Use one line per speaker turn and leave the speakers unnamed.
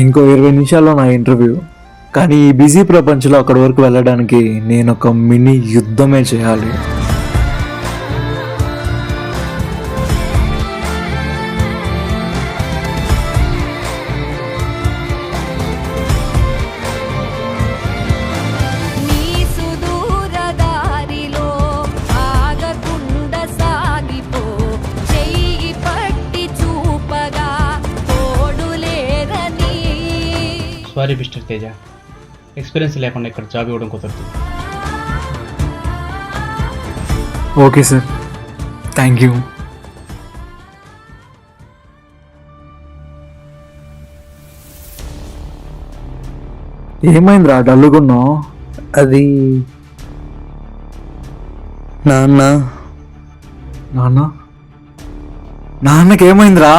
ఇంకో 20 నిమిషాల్లో నా ఇంటర్వ్యూ. కానీ ఈ బిజీ ప్రపంచంలో అక్కడి వరకు వెళ్ళడానికి నేను ఒక మినీ యుద్ధమే చేయాలి.
నీ సుదూర దారిలో ఆగకుండా సాగిపో, చెయ్యి పట్టి చూపగా తోడులేరని.
సారీ మిస్టర్ తేజ, ఎక్స్పీరియన్స్ లేకుండా ఇక్కడ జాబ్ ఇవ్వడం కుదరదు.
Okay sir, thank you. ఏమైందిరా డల్లుగున్నావు?
అది నాన్న
నాన్నకి ఏమైందిరా?